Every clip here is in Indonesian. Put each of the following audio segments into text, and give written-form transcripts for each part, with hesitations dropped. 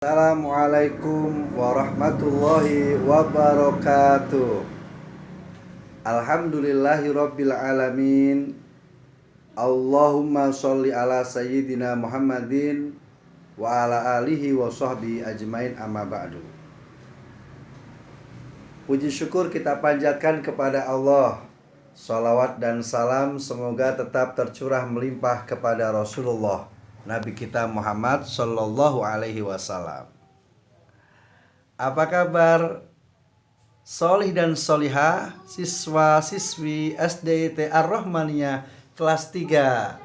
Assalamualaikum warahmatullahi wabarakatuh. Alhamdulillahirabbil alamin. Allahumma sholli ala sayyidina Muhammadin wa ala alihi wa sahbihi ajmain, amma ba'du. Puji syukur kita panjatkan kepada Allah. Salawat dan salam semoga tetap tercurah melimpah kepada Rasulullah Nabi kita Muhammad Sallallahu Alaihi Wasallam. Apa kabar solih dan solihah siswa-siswi SDIT Ar-Rahmaniyah kelas 3?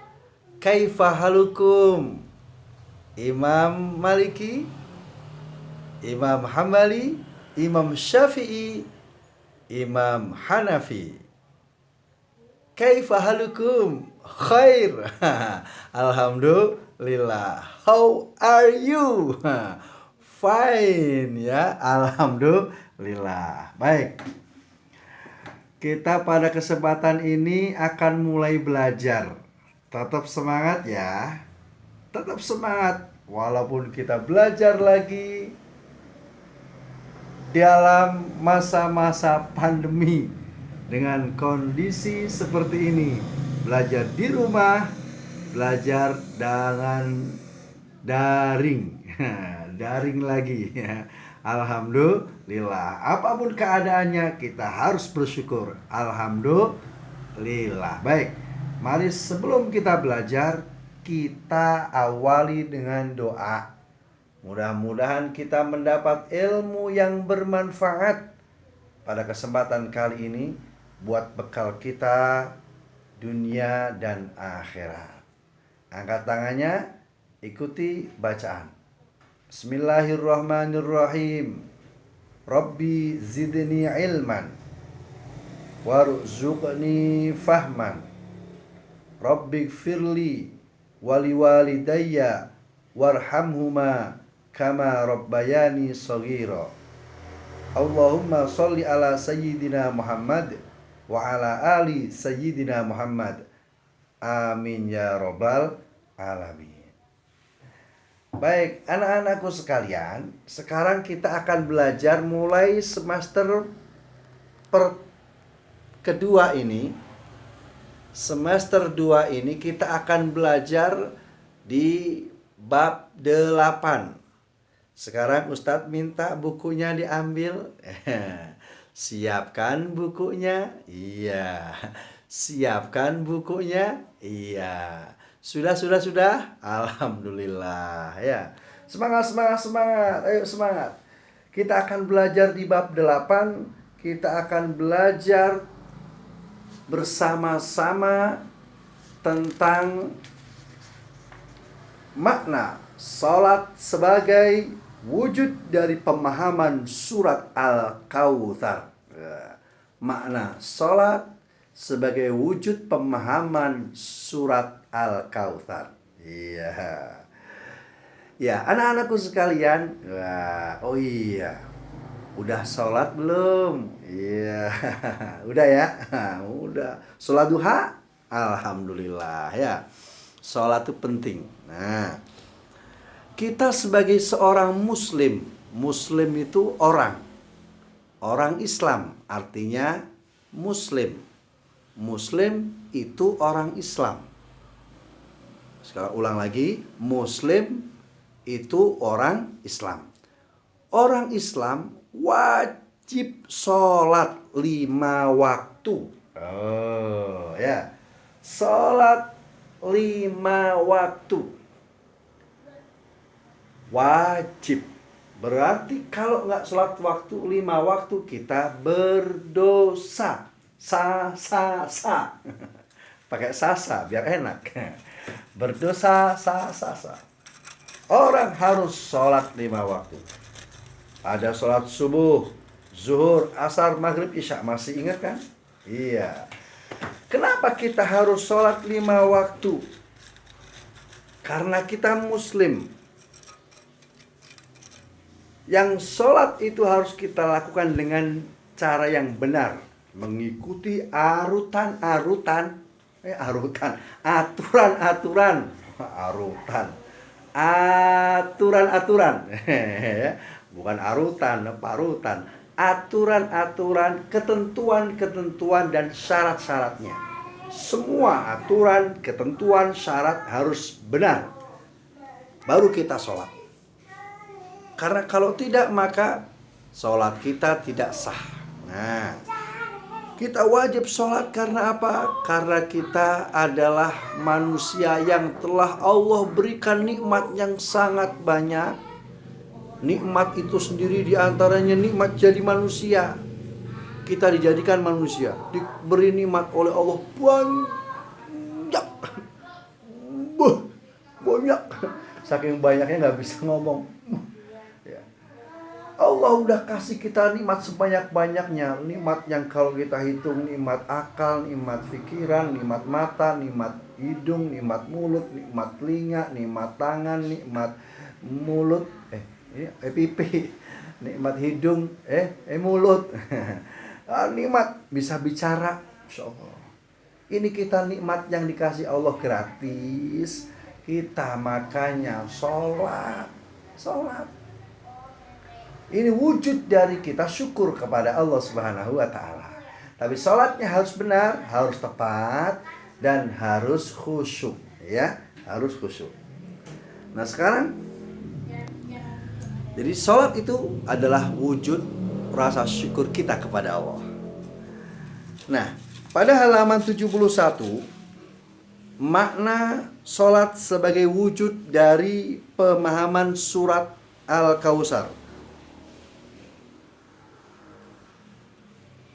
Kaifa halukum? Imam Maliki, Imam Hambali, Imam Syafi'i, Imam Hanafi. Kaifa halukum? Khair. Alhamdulillah. How are you? Fine ya. Alhamdulillah. Baik. Kita pada kesempatan ini akan mulai belajar. Tetap semangat ya. Tetap semangat walaupun kita belajar lagi dalam masa-masa pandemi dengan kondisi seperti ini. Belajar di rumah, belajar dengan daring. Daring lagi ya. Alhamdulillah. Apapun keadaannya kita harus bersyukur. Alhamdulillah. Baik. Mari sebelum kita belajar, kita awali dengan doa. Mudah-mudahan kita mendapat ilmu yang bermanfaat pada kesempatan kali ini buat bekal kita dunia dan akhirat. Angkat tangannya, ikuti bacaan. Bismillahirrahmanirrahim. Rabbi zidni ilman warzuqni fahman. Rabbi gfirli wali walidayya warhamhuma kama rabbayani shaghira. Allahumma sholli ala sayyidina Muhammad wa ala ali sayyidina Muhammad. Amin ya rabbal alamin. Baik, anak-anakku sekalian, sekarang kita akan belajar mulai semester kedua ini. Semester 2 ini kita akan belajar di bab 8. Sekarang Ustadz minta bukunya diambil. Siapkan bukunya. Iya. Siapkan bukunya. Iya. Sudah. Alhamdulillah ya. Semangat. Ayo semangat. Kita akan belajar di bab 8. Kita akan belajar bersama-sama tentang makna salat sebagai wujud dari pemahaman surat Al-Kautsar. Makna salat sebagai wujud pemahaman surat Al-Kautsar. Iya. Ya, anak-anakku sekalian. Oh iya. Udah sholat belum? Iya. Udah ya? Udah. Sholat duha? Alhamdulillah ya. Sholat itu penting. Nah, kita sebagai seorang muslim. Muslim itu orang Islam, artinya muslim. Muslim itu orang Islam. Sekarang ulang lagi, muslim itu orang Islam. Orang Islam wajib sholat 5 waktu. Oh ya, sholat 5 waktu wajib. Berarti kalau nggak sholat waktu 5 waktu kita berdosa. Pakai sasa biar enak. Berdosa sa. Orang harus sholat 5 waktu. Ada sholat subuh, zuhur, asar, maghrib, isya. Masih ingat kan? Iya. Kenapa kita harus sholat 5 waktu? Karena kita muslim. Yang sholat itu harus kita lakukan dengan cara yang benar, mengikuti aturan-aturan aturan-aturan, bukan arutan, parutan, aturan-aturan, ketentuan-ketentuan dan syarat-syaratnya. Semua aturan, ketentuan, syarat harus benar, baru kita sholat. Karena kalau tidak maka sholat kita tidak sah. Nah, kita wajib sholat karena apa? Karena kita adalah manusia yang telah Allah berikan nikmat yang sangat banyak. Nikmat itu sendiri diantaranya nikmat jadi manusia. Kita dijadikan manusia, diberi nikmat oleh Allah banyak. Banyak. Saking banyaknya gak bisa ngomong. Allah udah kasih kita nikmat sebanyak-banyaknya. Nikmat yang kalau kita hitung, nikmat akal, nikmat pikiran, nikmat mata, nikmat hidung, nikmat mulut, nikmat telinga, nikmat tangan, nikmat mulut, pipi, nikmat hidung, mulut. Nikmat bisa bicara, Insya Allah. Ini kita nikmat yang dikasih Allah gratis. Kita makanya sholat. Ini wujud dari kita syukur kepada Allah Subhanahu wa Ta'ala. Tapi sholatnya harus benar, harus tepat, dan harus khusyuk, ya, harus khusyuk. Nah sekarang, jadi sholat itu adalah wujud rasa syukur kita kepada Allah. Nah, pada halaman 71, makna sholat sebagai wujud dari pemahaman surat Al-Kautsar.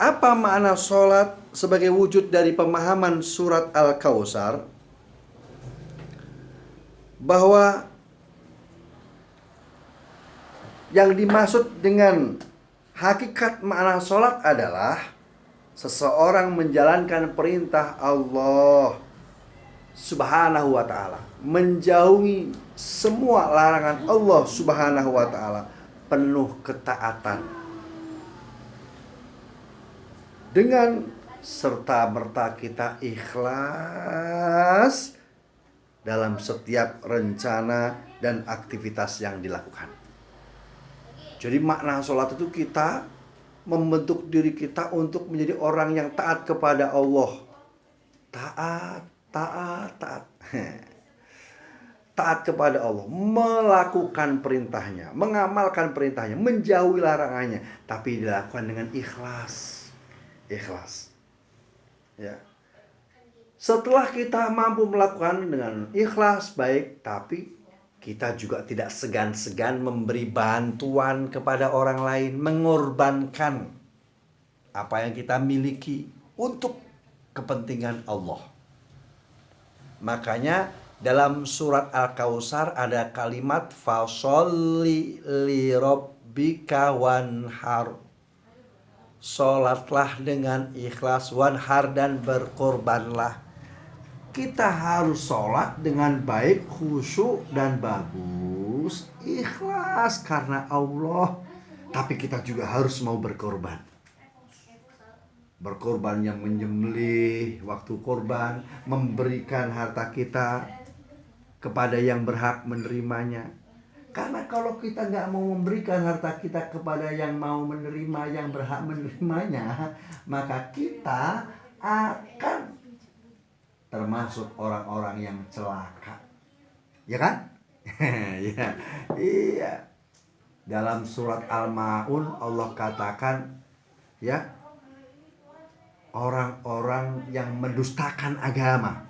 Apa makna sholat sebagai wujud dari pemahaman surat Al-Kautsar? Bahwa yang dimaksud dengan hakikat makna sholat adalah seseorang menjalankan perintah Allah Subhanahu wa Ta'ala, menjauhi semua larangan Allah Subhanahu wa Ta'ala, penuh ketaatan. Dengan serta-merta kita ikhlas dalam setiap rencana dan aktivitas yang dilakukan. Jadi makna sholat itu kita membentuk diri kita untuk menjadi orang yang taat kepada Allah. Taat. Taat kepada Allah, melakukan perintahnya, mengamalkan perintahnya, menjauhi larangannya, tapi dilakukan dengan ikhlas. Ya. Setelah kita mampu melakukan dengan ikhlas baik, tapi kita juga tidak segan-segan memberi bantuan kepada orang lain, mengorbankan apa yang kita miliki untuk kepentingan Allah. Makanya dalam surat Al-Kautsar ada kalimat fasholli li rabbika wanhar. Sholatlah dengan ikhlas, wanhar, dan berkorbanlah. Kita harus sholat dengan baik, khusyuk dan bagus, ikhlas karena Allah. Tapi kita juga harus mau berkorban. Berkorban yang menyembelih waktu korban, memberikan harta kita kepada yang berhak menerimanya. Karena kalau kita nggak mau memberikan harta kita kepada yang mau menerima, yang berhak menerimanya, maka kita akan termasuk orang-orang yang celaka. Ya kan? Ya. Iya. Dalam surat Al-Maun Allah katakan, ya, orang-orang yang mendustakan agama.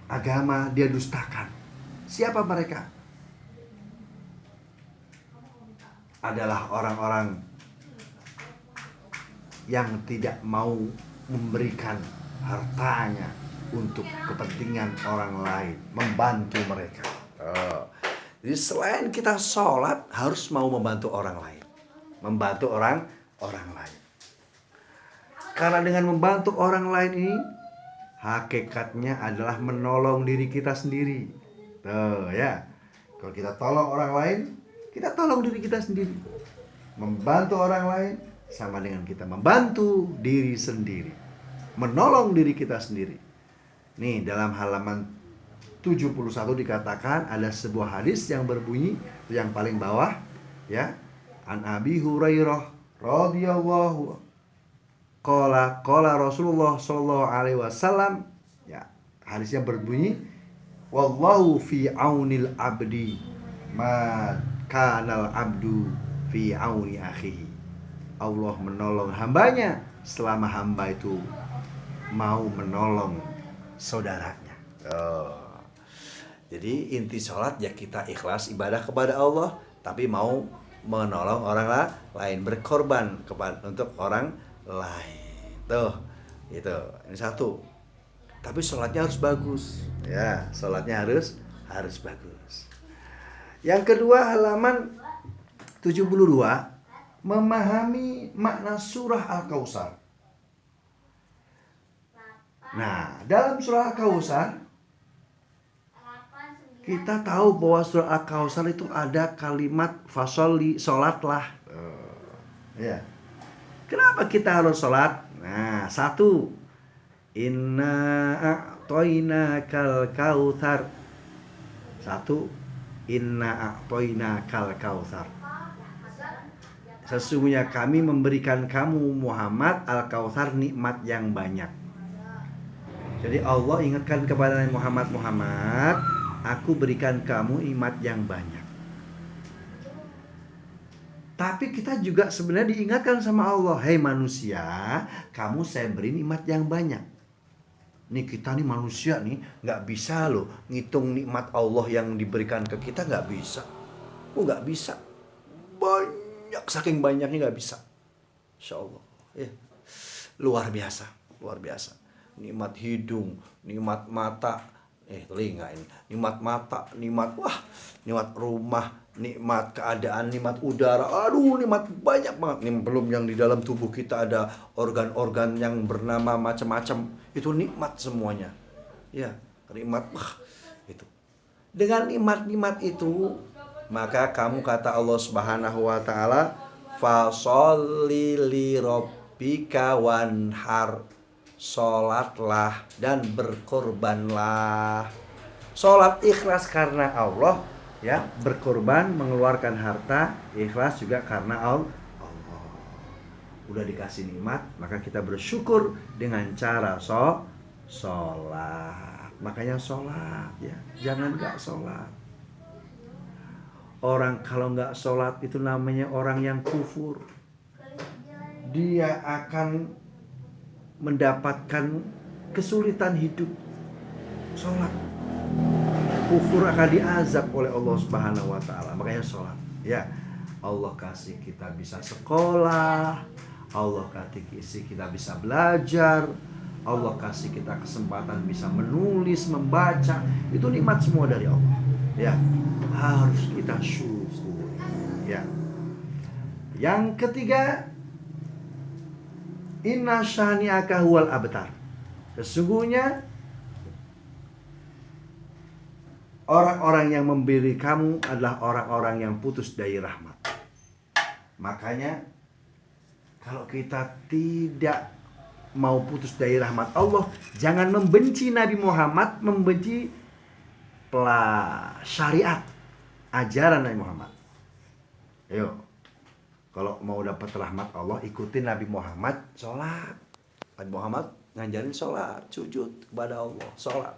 Agama dia dustakan. Siapa mereka? Adalah orang-orang yang tidak mau memberikan hartanya untuk kepentingan orang lain, membantu mereka. Jadi selain kita sholat, harus mau membantu orang lain, membantu orang lain. Karena dengan membantu orang lain ini, hakikatnya adalah menolong diri kita sendiri. Tuh ya, kalau kita tolong orang lain, kita tolong diri kita sendiri. Membantu orang lain sama dengan kita membantu diri sendiri, menolong diri kita sendiri. Nih dalam halaman 71 dikatakan ada sebuah hadis yang berbunyi yang paling bawah, ya. An Abi Hurairah radhiyallahu qala Rasulullah sallallahu alaihi wasallam, ya. Hadisnya berbunyi, wallahu fi aunil abdi ma kanal abdu fi auni akhihi. Allah menolong hambanya selama hamba itu mau menolong saudaranya. Jadi inti sholat ya kita ikhlas ibadah kepada Allah, tapi mau menolong orang lain, berkorban untuk orang lain. Tuh, itu. Ini satu. Tapi sholatnya harus bagus. Ya, sholatnya harus bagus. Yang kedua, halaman 72, memahami makna surah Al-Kautsar. Nah, dalam surah Al-Kautsar kita tahu bahwa surah Al-Kautsar itu ada kalimat fasholli, sholatlah. Ya. Kenapa kita harus sholat? Nah, satu, inna a'toinakal kautsar. Satu, inna a'toinakal kautsar. Sesungguhnya kami memberikan kamu Muhammad Al-Kautsar, nikmat yang banyak. Jadi Allah ingatkan kepada Muhammad, aku berikan kamu nikmat yang banyak. Tapi kita juga sebenarnya diingatkan sama Allah, hei manusia, kamu saya beri nikmat yang banyak. Nih kita nih manusia nih nggak bisa loh ngitung nikmat Allah yang diberikan ke kita, nggak bisa. Nggak bisa. Banyak, saking banyaknya nggak bisa. Insya Allah. Luar biasa. Nikmat hidung, nikmat mata, telinga ini, nikmat mata, nikmat rumah, nikmat keadaan, nikmat udara. Aduh, nikmat banyak banget. Ini belum yang di dalam tubuh kita ada organ-organ yang bernama macam-macam. Itu nikmat semuanya. Ya, nikmat. Itu. Dengan nikmat-nikmat itu, maka kamu kata Allah Subhanahu wa taala, fasholli li rabbika wanhar. Sholatlah dan berkorbanlah. Sholat ikhlas karena Allah, ya, berkorban mengeluarkan harta ikhlas juga karena Allah. Udah dikasih nikmat, maka kita bersyukur dengan cara sholat. Makanya sholat, ya, jangan nggak sholat. Orang kalau nggak sholat itu namanya orang yang kufur. Dia akan mendapatkan kesulitan hidup. Sholat, kufur akan diazab oleh Allah Subhanahu wa taala. Makanya sholat, ya. Allah kasih kita bisa sekolah, Allah kasih kita bisa belajar, Allah kasih kita kesempatan bisa menulis, membaca. Itu nikmat semua dari Allah, ya. Harus kita syukur, ya. Yang ketiga, inna syani'aka huwal abtar. Sesungguhnya orang-orang yang memberi kamu adalah orang-orang yang putus dari rahmat. Makanya kalau kita tidak mau putus dari rahmat Allah, jangan membenci Nabi Muhammad, membenci syariat, ajaran Nabi Muhammad. Ayo, kalau mau dapat rahmat Allah, ikutin Nabi Muhammad, sholat. Nabi Muhammad ngajarin sholat, sujud kepada Allah, sholat.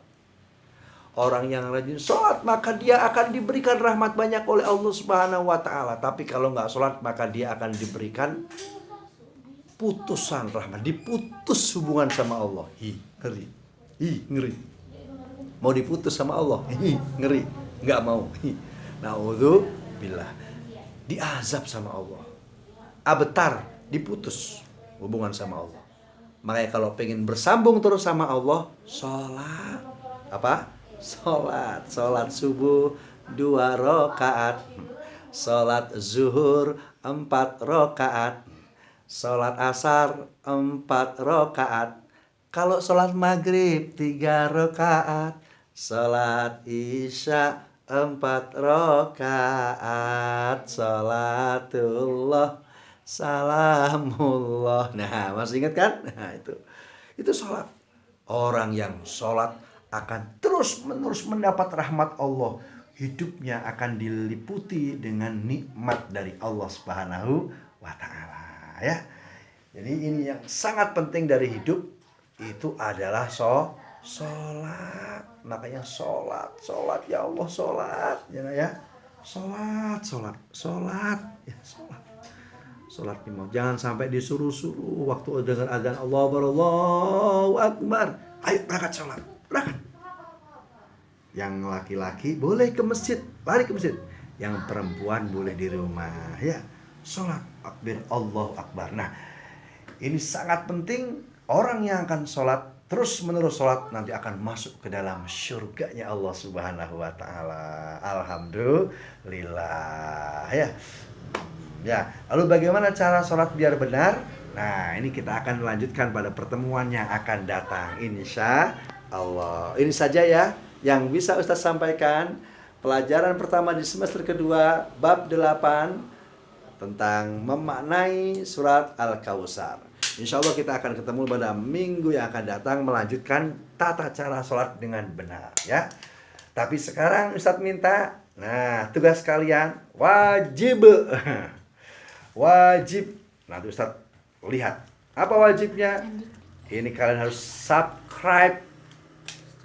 Orang yang rajin sholat, maka dia akan diberikan rahmat banyak oleh Allah Subhanahu wa ta'ala. Tapi kalau nggak sholat, maka dia akan diberikan putusan rahmat, diputus hubungan sama Allah. Ngeri. Mau diputus sama Allah, ngeri. Nggak mau. Naudzubillah. Diazab sama Allah. Abtar, diputus hubungan sama Allah. Makanya kalau pengen bersambung terus sama Allah, sholat. Apa? Sholat subuh 2 rakaat, sholat zuhur 4 rakaat, sholat asar 4 rakaat. Kalau sholat maghrib 3 rakaat, sholat isya 4 rakaat, sholatullah salamullah. Nah, masih ingat kan? Nah, itu sholat. Orang yang sholat akan terus-menerus mendapat rahmat Allah. Hidupnya akan diliputi dengan nikmat dari Allah Subhanahu wa taala, ya. Jadi ini yang sangat penting dari hidup itu adalah sholat. Makanya sholat ya Allah, sholat ya. Sholat ya, sholat lima. Jangan sampai disuruh-suruh waktu dengar azan Allahu Akbar. Ayo berangkat sholat, berangkat. Yang laki-laki boleh ke masjid, lari ke masjid. Yang perempuan boleh di rumah, ya. Sholat takbir Allahu Akbar. Nah, ini sangat penting. Orang yang akan sholat, terus menerus sholat, nanti akan masuk ke dalam surganya Allah Subhanahu wa taala. Alhamdulillah, ya. Ya, lalu bagaimana cara sholat biar benar? Nah, ini kita akan lanjutkan pada pertemuan yang akan datang, insya Allah. Ini saja ya yang bisa Ustaz sampaikan. Pelajaran pertama di semester kedua, bab 8, tentang memaknai surat Al-Kautsar. Insya Allah kita akan ketemu pada minggu yang akan datang, melanjutkan tata cara sholat dengan benar, ya. Tapi sekarang Ustaz minta, nah, tugas kalian wajib nanti Ustaz lihat apa wajibnya. Ini kalian harus subscribe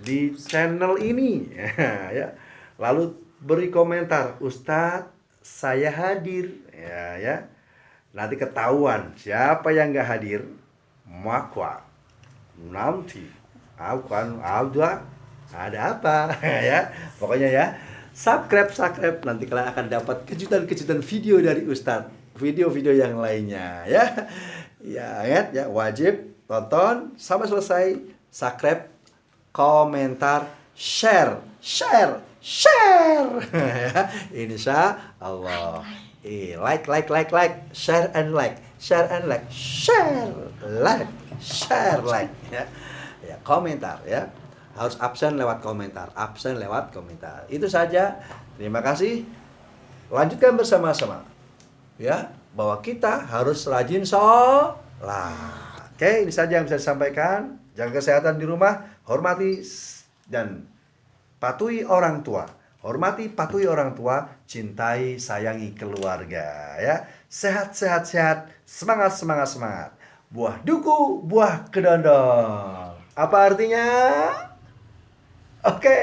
di channel ini ya. Lalu beri komentar, Ustaz saya hadir, ya. Nanti ketahuan siapa yang nggak hadir, maka nanti akan ada apa ya. Pokoknya ya, subscribe, nanti kalian akan dapat kejutan-kejutan video dari Ustadz, video-video yang lainnya ya. Ya, ingat ya, wajib tonton sampai selesai, subscribe, komentar, share ya. Insya Allah. Like, share and like ya. Ya, komentar ya. Harus absen lewat komentar. Itu saja. Terima kasih. Lanjutkan bersama-sama. Ya, bahwa kita harus rajin sholat. Oke, ini saja yang bisa disampaikan. Jaga kesehatan di rumah, hormati dan patuhi orang tua. Hormati, patuhi orang tua, cintai, sayangi keluarga ya. Sehat. Semangat. Buah duku, buah kedondong. Apa artinya? Oke.